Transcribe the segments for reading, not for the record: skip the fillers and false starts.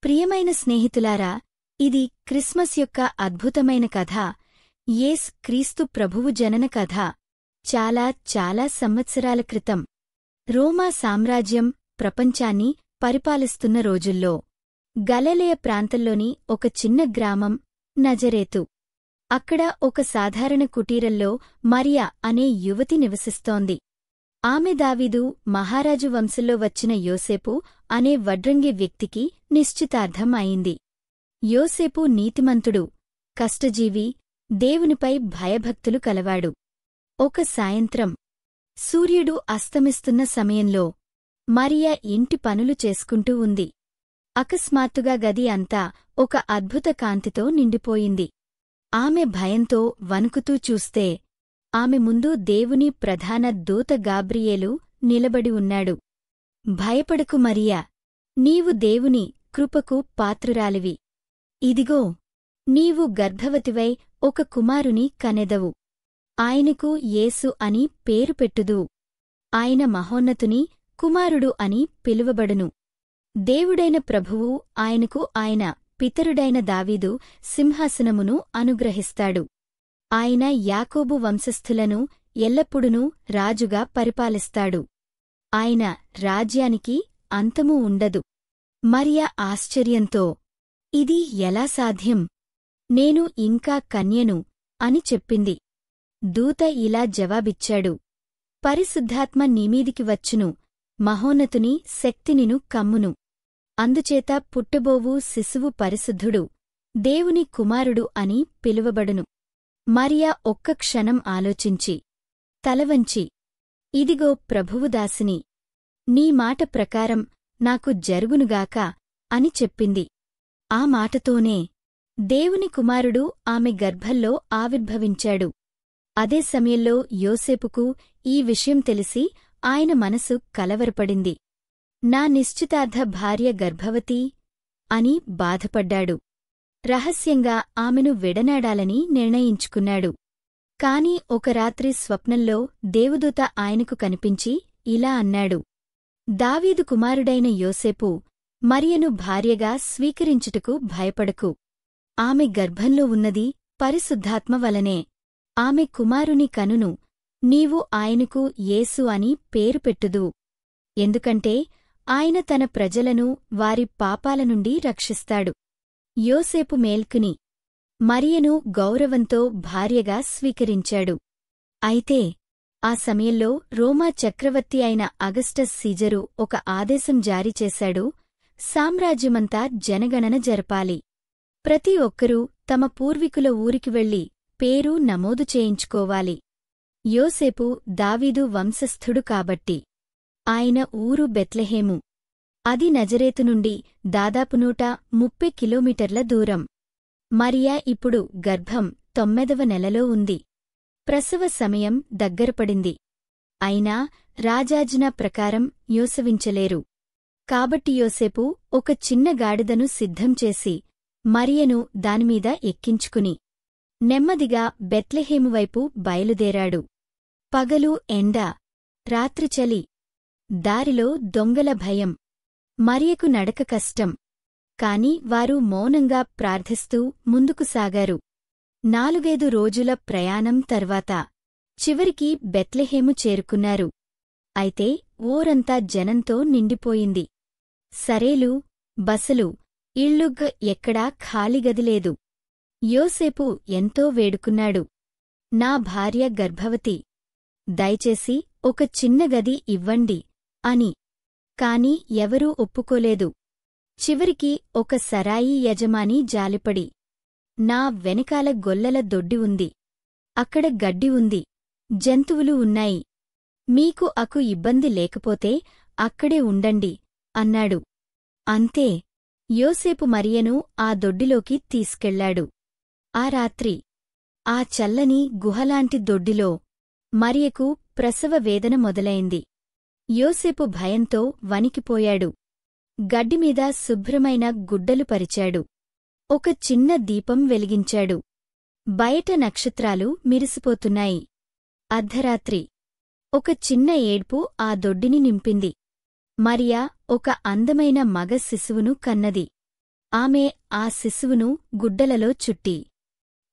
ప్రియమైన స్నేహితులారా, ఇది క్రిస్మస్ యొక్క అద్భుతమైన కథ, యేసు క్రీస్తు ప్రభువు జనన కథ. చాలా చాలా సంవత్సరాల క్రితం రోమా సామ్రాజ్యం ప్రపంచాన్ని పరిపాలిస్తున్న రోజుల్లో గలిలయ ప్రాంతంలోని ఒక చిన్న గ్రామం నజరేతు. అక్కడ ఒక సాధారణ కుటీరంలో మరియా అనే యువతి నివసిస్తోంది. ఆమె దావీదు మహారాజు వంశంలో వచ్చిన యోసేపు అనే వడ్రంగి వ్యక్తికి నిశ్చితార్థం అయింది. యోసేపు నీతిమంతుడు, కష్టజీవి, దేవునిపై భయభక్తులు కలవాడు. ఒక సాయంత్రం సూర్యుడు అస్తమిస్తున్న సమయంలో మరియా ఇంటి పనులు చేసుకుంటూ ఉంది. అకస్మాత్తుగా గది అంతా ఒక అద్భుత కాంతితో నిండిపోయింది. ఆమె భయంతో వణుకుతూ చూస్తే ఆమె ముందు దేవుని ప్రధాన దూత గాబ్రియేలు నిలబడి ఉన్నాడు. భయపడకు మరియా, నీవు దేవుని కృపకు పాత్రురాలివి. ఇదిగో, నీవు గర్భవతివై ఒక కుమారుని కనెదవు. ఆయనకు యేసు అని పేరు పెట్టుదువు. ఆయన మహోన్నతుని కుమారుడు అని పిలువబడును. దేవుడైన ప్రభువు ఆయనకు ఆయన పితరుడైన దావీదు సింహాసనమును అనుగ్రహిస్తాడు. ఆయన యాకోబు వంశస్థులను ఎల్లప్పుడూ రాజుగా పరిపాలిస్తాడు. ఆయన రాజ్యానికి అంతము ఉండదు. మరియా ఆశ్చర్యంతో, ఇది ఎలా సాధ్యం? నేను ఇంకా కన్యను అని చెప్పింది. దూత ఇలా జవాబిచ్చాడు, పరిశుద్ధాత్మ నీమీదికి వచ్చును, మహోన్నతుని శక్తినిను కమ్మును. అందుచేత పుట్టబోవు శిశువు పరిశుద్ధుడు, దేవుని కుమారుడు అని పిలువబడును. మరియా ఒక్క క్షణం ఆలోచించి, తలవంచి, ఇదిగో ప్రభువుదాసిని, నీ మాట ప్రకారం నాకు జరుగునుగాక అని చెప్పింది. ఆ మాటతోనే దేవుని కుమారుడు ఆమె గర్భంలో ఆవిర్భవించాడు. అదే సమయంలో యోసేపుకు ఈ విషయం తెలిసి ఆయన మనసు కలవరపడింది. నా నిశ్చితార్థ భార్య గర్భవతి అని బాధపడ్డాడు. రహస్యంగా ఆమెను విడనాడాలని నిర్ణయించుకున్నాడు. కాని ఒక రాత్రి స్వప్నంలో దేవదూత ఆయనకు కనిపించి ఇలా అన్నాడు, దావీదు కుమారుడైన యోసేపు, మరియను భార్యగా స్వీకరించుటకు భయపడకు. ఆమె గర్భంలో ఉన్నది పరిశుద్ధాత్మ వలనే. ఆమె కుమారుని కనును, నీవు ఆయనకు యేసు అని పేరు పెట్టుదువు. ఎందుకంటే ఆయన తన ప్రజలను వారి పాపాల నుండి రక్షిస్తాడు. యోసేపు మేల్కుని మరియను గౌరవంతో భార్యగా స్వీకరించాడు. అయితే ఆ సమయంలో రోమా చక్రవర్తి అయిన అగస్టస్ సీజరు ఒక ఆదేశం జారీ చేశాడు, సామ్రాజ్యమంతా జనగణన జరపాలి. ప్రతి ఒక్కరూ తమ పూర్వీకుల ఊరికి వెళ్లి పేరు నమోదు చేయించుకోవాలి. యోసేపు దావీదు వంశస్థుడు కాబట్టి ఆయన ఊరు బెత్లెహేము. అది నజరేతు నుండి దాదాపు 130 కిలోమీటర్ల దూరం. మరియా ఇప్పుడు గర్భం 9వ నెలలో ఉంది. ప్రసవ సమయం దగ్గరపడింది. అయినా రాజాజ్ఞ ప్రకారం యోసవించలేరు. కాబట్టి యోసేపు ఒక చిన్న గాడిదను సిద్ధం చేసి మరియను దానిమీద ఎక్కించుకుని నెమ్మదిగా బెత్లెహేము వైపు బయలుదేరాడు. పగలు ఎండ, రాత్రి చలి, దారిలో దొంగల భయం. మరియకు నడక కష్టం. కాని వారు మౌనంగా ప్రార్థిస్తూ ముందుకు సాగారు. 4-5 రోజుల ప్రయాణం తర్వాత చివరికి బెత్లెహేము చేరుకున్నారు. అయితే ఊరంతా జనంతో నిండిపోయింది. సరేలు, బసలు, ఇళ్ళుగ్గ ఎక్కడా ఖాళీగదిలేదు. యోసేపు ఎంతో వేడుకున్నాడు, నా భార్య గర్భవతి, దయచేసి ఒక చిన్న గది ఇవ్వండి అని. కాని ఎవరూ ఒప్పుకోలేదు. చివరికి ఒక సరాయి యజమాని జాలిపడి, నా వెనకాల గొల్లల దొడ్డి ఉంది, అక్కడ గడ్డి ఉంది, జంతువులు ఉన్నాయి, మీకు అకు ఇబ్బంది లేకపోతే అక్కడే ఉండండి అన్నాడు. అంతే, యోసేపు మరియను ఆ దొడ్డిలోకి తీసుకెళ్లాడు. ఆ రాత్రి ఆ చల్లని గుహలాంటి దొడ్డిలో మరియకు ప్రసవ వేదన మొదలైంది. యోసేపు భయంతో వణికిపోయాడు. గడ్డిమీద శుభ్రమైన గుడ్డలు పరిచాడు. ఒక చిన్న దీపం వెలిగించాడు. బయట నక్షత్రాలు మిరిసిపోతున్నాయి. అర్ధరాత్రి ఒక చిన్న ఏడ్పు ఆ దొడ్డిని నింపింది. మరియా ఒక అందమైన మగ శిశువును కన్నది. ఆమె ఆ శిశువును గుడ్డలలో చుట్టి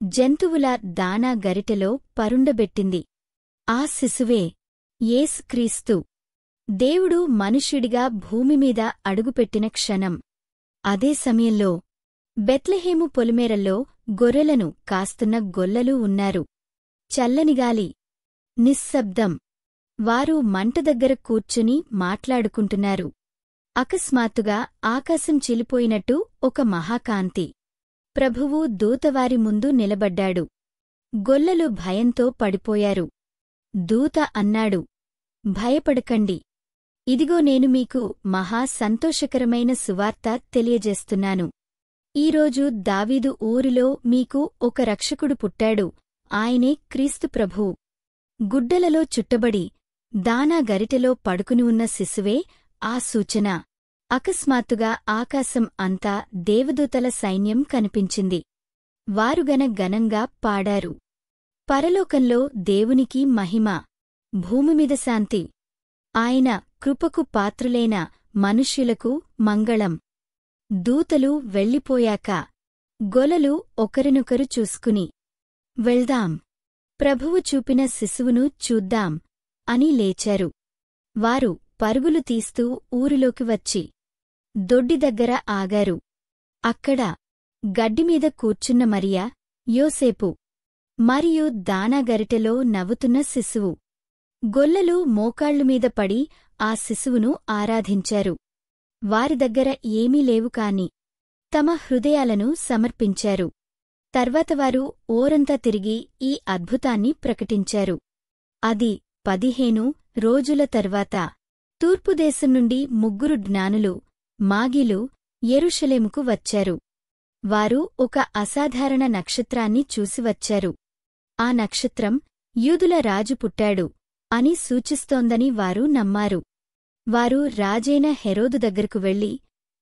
జంతువుల దానా గరిటెలో పరుండబెట్టింది. ఆ శిశువే యేసుక్రీస్తు. దేవుడు మనుష్యుడిగా భూమిమీద అడుగుపెట్టిన క్షణం. అదే సమయంలో బెత్లెహేము పొలిమేరల్లో గొర్రెలను కాస్తున్న గొల్లలు ఉన్నారు. చల్లనిగాలి, నిశ్శబ్దం. వారు మంట దగ్గర కూర్చుని మాట్లాడుకుంటున్నారు. అకస్మాత్తుగా ఆకాశం చిలిపోయినట్టు ఒక మహాకాంతి. ప్రభువు దూతవారి ముందు నిలబడ్డాడు. గొల్లలు భయంతో పడిపోయారు. దూత అన్నాడు, భయపడకండి. ఇదిగో నేను మీకు మహా సంతోషకరమైన సువార్త తెలియజేస్తున్నాను. ఈరోజు దావీదు ఊరిలో మీకు ఒక రక్షకుడు పుట్టాడు. ఆయనే క్రీస్తు ప్రభువు. గుడ్డలలో చుట్టబడి దానా గరిటెలో పడుకుని ఉన్న శిశువే ఆ సూచన. అకస్మాత్తుగా ఆకాశం అంతా దేవదూతల సైన్యం కనిపించింది. వారుగన ఘనంగా పాడారు, పరలోకంలో దేవునికి మహిమ, భూమిమీద శాంతి. ఆయన కృపకు పాత్రులైన మనుష్యులకు మంగళం. దూతలు వెళ్ళిపోయాక గొలలు ఒకరినొకరు చూసుకుని, వెళ్దాం, ప్రభువు చూపిన శిశువును చూద్దాం అని లేచారు. వారు పరుగులు తీస్తూ ఊరిలోకి వచ్చి దొడ్డి దగ్గర ఆగారు. అక్కడ గడ్డిమీద కూర్చున్న మరియా, యోసేపు మరియు దానాగరిటెలో నవ్వుతున్న శిశువు. గొల్లలు మోకాళ్లుమీద పడి ఆ శిశువును ఆరాధించారు. వారి దగ్గర ఏమీ లేవు కాని తమ హృదయాలను సమర్పించారు. తర్వాత వారు ఓరంతా తిరిగి ఈ అద్భుతాన్ని ప్రకటించారు. అది 15 రోజుల తర్వాత తూర్పుదేశం నుండి 3 జ్ఞానులు, మాగీలు యెరూషలేముకు వచ్చారు. వారు ఒక అసాధారణ నక్షత్రాన్ని చూసివచ్చారు. ఆ నక్షత్రం యూదుల రాజు పుట్టాడు అని సూచిస్తోందని వారు నమ్మారు. వారు రాజైన హెరోదు దగ్గరకు వెళ్లి,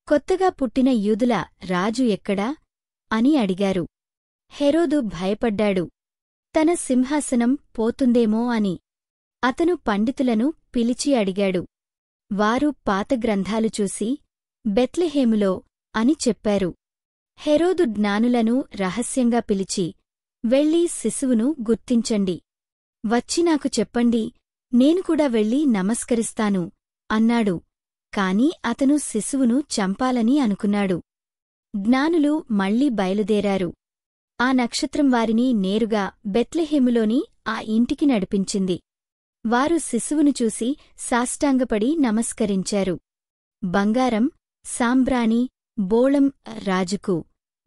కొత్తగా పుట్టిన యూదుల రాజు ఎక్కడా అని అడిగారు. హెరోదు భయపడ్డాడు, తన సింహాసనం పోతుందేమో అని. అతను పండితులను పిలిచి అడిగాడు. వారు పాత గ్రంథాలు చూసి, బెత్లెహేములో అని చెప్పారు. హెరోదు జ్ఞానులను రహస్యంగా పిలిచి, వెళ్ళి శిశువును గుర్తించండి. వచ్చి నాకు చెప్పండి, నేను కూడా వెళ్ళి నమస్కరిస్తాను అన్నాడు. కాని అతను శిశువును చంపాలని అనుకున్నాడు. జ్ఞానులు మళ్లీ బయలుదేరారు. ఆ నక్షత్రం వారిని నేరుగా బెత్లెహేములోని ఆ ఇంటికి నడిపించింది. వారు శిశువును చూసి సాష్టాంగపడి నమస్కరించారు. బంగారం, సాంబ్రాణి, బోళం రాజుకు,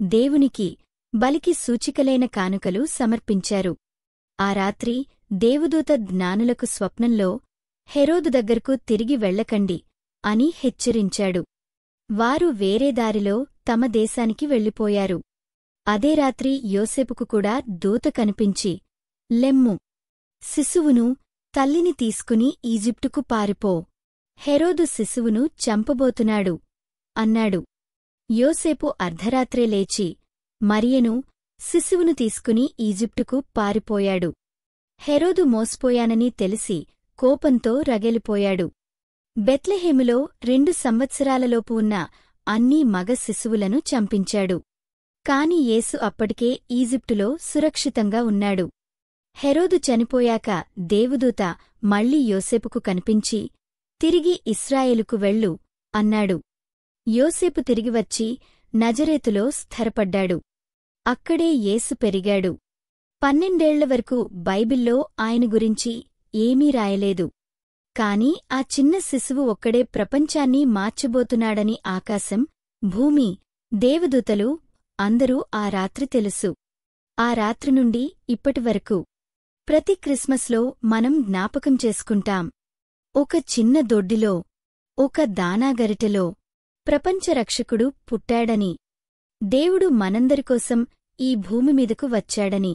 దేవునికి, బలికి సూచికలైన కానుకలు సమర్పించారు. ఆ రాత్రి దేవదూత జ్ఞానులకు స్వప్నంలో, హెరోదు దగ్గరకు తిరిగి వెళ్ళకండి అని హెచ్చరించాడు. వారు వేరే దారిలో తమ దేశానికి వెళ్ళిపోయారు. అదే రాత్రి యోసేపుకు కూడా దూత కనిపించి, లెమ్ము, శిశువును, తల్లిని తీసుకుని ఈజిప్టుకు పారిపో, హెరోదు శిశువును చంపబోతున్నాడు అన్నాడు. యోసేపు అర్ధరాత్రే లేచి మరియను, శిశువును తీసుకుని ఈజిప్టుకు పారిపోయాడు. హెరోదు మోసపోయానని తెలిసి కోపంతో రగిలిపోయాడు. బెత్లెహేములో 2 సంవత్సరాలలోపు ఉన్న అన్ని మగ శిశువులను చంపించాడు. కాని యేసు అప్పటికే ఈజిప్టులో సురక్షితంగా ఉన్నాడు. హెరోదు చనిపోయాక దేవదూత మళ్లీ యోసేపుకు కనిపించి, తిరిగి ఇశ్రాయేలుకు వెళ్ళు అన్నాడు. యోసేపు తిరిగివచ్చి నజరేతులో స్థిరపడ్డాడు. అక్కడే యేసు పెరిగాడు. 12 ఏళ్ల వరకు బైబిల్లో ఆయన గురించి ఏమీ రాయలేదు. కాని ఆ చిన్న శిశువు ఒక్కడే ప్రపంచాన్ని మార్చబోతున్నాడని ఆకాశం, భూమి, దేవదూతలు అందరూ ఆ రాత్రి తెలుసు. ఆ రాత్రి నుండి ఇప్పటివరకు ప్రతి క్రిస్మస్లో మనం జ్ఞాపకం చేసుకుంటాం. ఒక చిన్న దొడ్డిలో, ఒక దానాగరిటెలో ప్రపంచరక్షకుడు పుట్టాడని, దేవుడు మనందరికోసం ఈ భూమిమీదకు వచ్చాడని.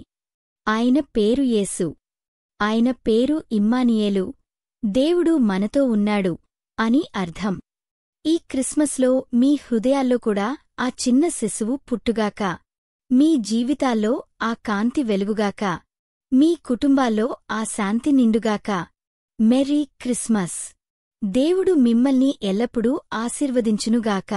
ఆయన పేరు యేసు. ఆయన పేరు ఇమ్మానియేలు, దేవుడు మనతో ఉన్నాడు అని అర్థం. ఈ క్రిస్మస్లో మీ హృదయాల్లో కూడా ఆ చిన్న శిశువు పుట్టుగాక. మీ జీవితాల్లో ఆ కాంతి వెలుగుగాక. మీ కుటుంబాల్లో ఆ శాంతి నిండుగాక. Merry Christmas. దేవుడు మిమ్మల్ని ఎల్లప్పుడూ ఆశీర్వదించునుగాక.